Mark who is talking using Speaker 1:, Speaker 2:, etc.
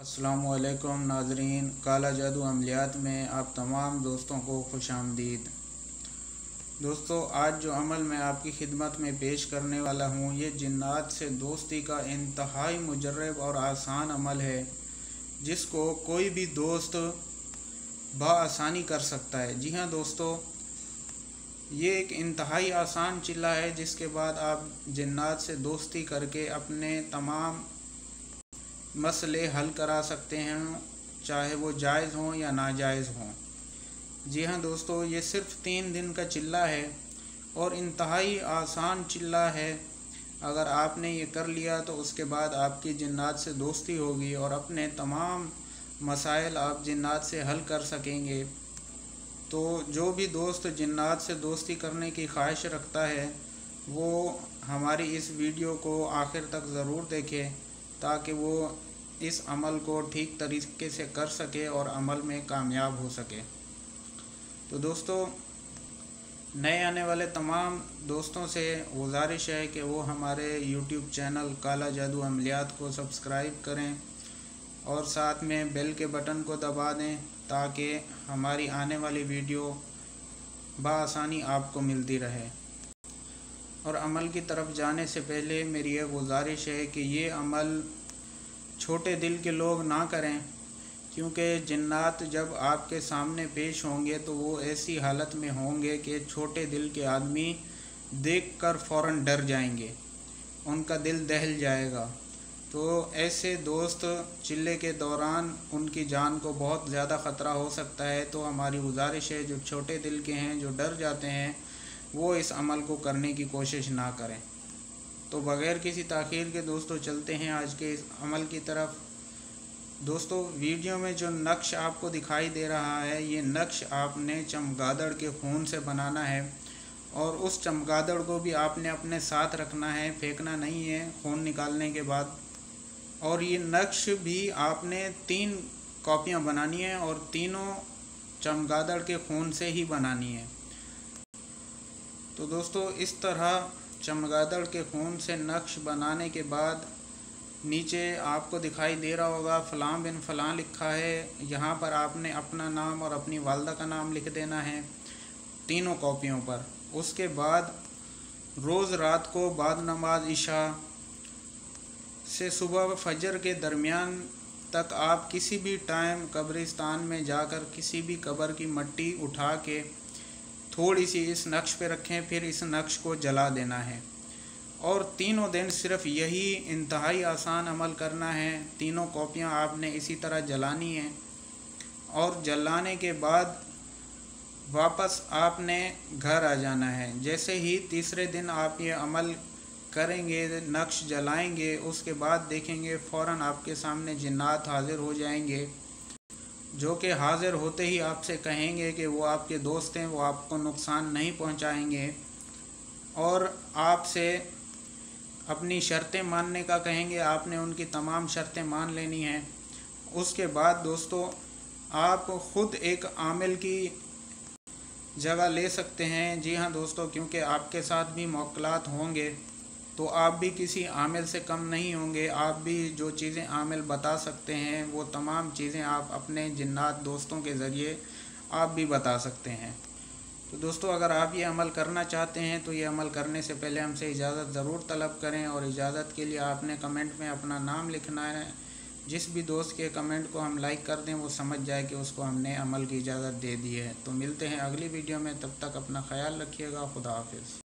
Speaker 1: अस्सलामु अलैकुम नाज़रीन, काला जादू अमलियात में आप तमाम दोस्तों को खुश आमदीद। दोस्तों, आज जो अमल मैं आपकी खिदमत में पेश करने वाला हूँ, ये जिन्नात से दोस्ती का इंतहाई मुजर्रब और आसान अमल है, जिसको कोई भी दोस्त बआसानी कर सकता है। जी हाँ दोस्तों, ये एक इंतहाई आसान चिल्ला है, जिसके बाद आप जिन्नात से दोस्ती करके अपने तमाम मसले हल करा सकते हैं, चाहे वो जायज़ हों या नाजायज़ हों। जी हाँ दोस्तों, ये सिर्फ़ 3 दिन का चिल्ला है और इंतहाई आसान चिल्ला है। अगर आपने ये कर लिया तो उसके बाद आपकी जिन्नात से दोस्ती होगी और अपने तमाम मसाइल आप जिन्नात से हल कर सकेंगे। तो जो भी दोस्त जिन्नात से दोस्ती करने की ख्वाहिश रखता है, वो हमारी इस वीडियो को आखिर तक ज़रूर देखे, ताकि वो इस अमल को ठीक तरीके से कर सके और अमल में कामयाब हो सके। तो दोस्तों, नए आने वाले तमाम दोस्तों से गुजारिश है कि वो हमारे YouTube चैनल काला जादू अमलियात को सब्सक्राइब करें और साथ में बेल के बटन को दबा दें, ताकि हमारी आने वाली वीडियो बआसानी आपको मिलती रहे। और अमल की तरफ जाने से पहले मेरी यह गुजारिश है कि ये अमल छोटे दिल के लोग ना करें, क्योंकि जिन्नात जब आपके सामने पेश होंगे तो वो ऐसी हालत में होंगे कि छोटे दिल के आदमी देखकर फ़ौरन डर जाएंगे, उनका दिल दहल जाएगा। तो ऐसे दोस्त चिल्ले के दौरान उनकी जान को बहुत ज़्यादा ख़तरा हो सकता है। तो हमारी गुजारिश है, जो छोटे दिल के हैं, जो डर जाते हैं, वो इस अमल को करने की कोशिश ना करें। तो बग़ैर किसी ताख़ीर के दोस्तों चलते हैं आज के इस अमल की तरफ। दोस्तों, वीडियो में जो नक्श आपको दिखाई दे रहा है, ये नक्श आपने चमगादड़ के खून से बनाना है और उस चमगादड़ को भी आपने अपने साथ रखना है, फेंकना नहीं है खून निकालने के बाद। और ये नक्श भी आपने 3 कॉपियाँ बनानी है और तीनों चमगादड़ के खून से ही बनानी है। तो दोस्तों, इस तरह चमगादड़ के खून से नक्श बनाने के बाद नीचे आपको दिखाई दे रहा होगा फ़लाँ बिन फ़लाँ लिखा है। यहाँ पर आपने अपना नाम और अपनी वालदा का नाम लिख देना है तीनों कॉपियों पर। उसके बाद रोज़ रात को बाद नमाज इशा से सुबह फजर के दरमियान तक आप किसी भी टाइम कब्रिस्तान में जाकर किसी भी कब्र की मट्टी उठा के थोड़ी सी इस नक्श पे रखें, फिर इस नक्श को जला देना है। और तीनों दिन सिर्फ़ यही इंतहाई आसान अमल करना है। तीनों कॉपियाँ आपने इसी तरह जलानी हैं और जलाने के बाद वापस आपने घर आ जाना है। जैसे ही तीसरे दिन आप ये अमल करेंगे, नक्श जलाएंगे, उसके बाद देखेंगे फ़ौरन आपके सामने जिन्नात हाज़िर हो जाएंगे, जो कि हाज़िर होते ही आपसे कहेंगे कि वो आपके दोस्त हैं, वो आपको नुकसान नहीं पहुंचाएंगे और आपसे अपनी शर्तें मानने का कहेंगे। आपने उनकी तमाम शर्तें मान लेनी हैं। उसके बाद दोस्तों, आप ख़ुद एक आमिल की जगह ले सकते हैं। जी हाँ दोस्तों, क्योंकि आपके साथ भी मुवक्किलात होंगे, तो आप भी किसी आमिल से कम नहीं होंगे। आप भी जो चीज़ें आमिल बता सकते हैं, वो तमाम चीज़ें आप अपने जिन्नात दोस्तों के ज़रिए आप भी बता सकते हैं। तो दोस्तों, अगर आप ये अमल करना चाहते हैं तो ये अमल करने से पहले हमसे इजाज़त ज़रूर तलब करें, और इजाज़त के लिए आपने कमेंट में अपना नाम लिखना है। जिस भी दोस्त के कमेंट को हम लाइक कर दें, वो समझ जाए कि उसको हमने अमल की इजाज़त दे दी है। तो मिलते हैं अगली वीडियो में, तब तक अपना ख्याल रखिएगा। खुदा हाफिज़।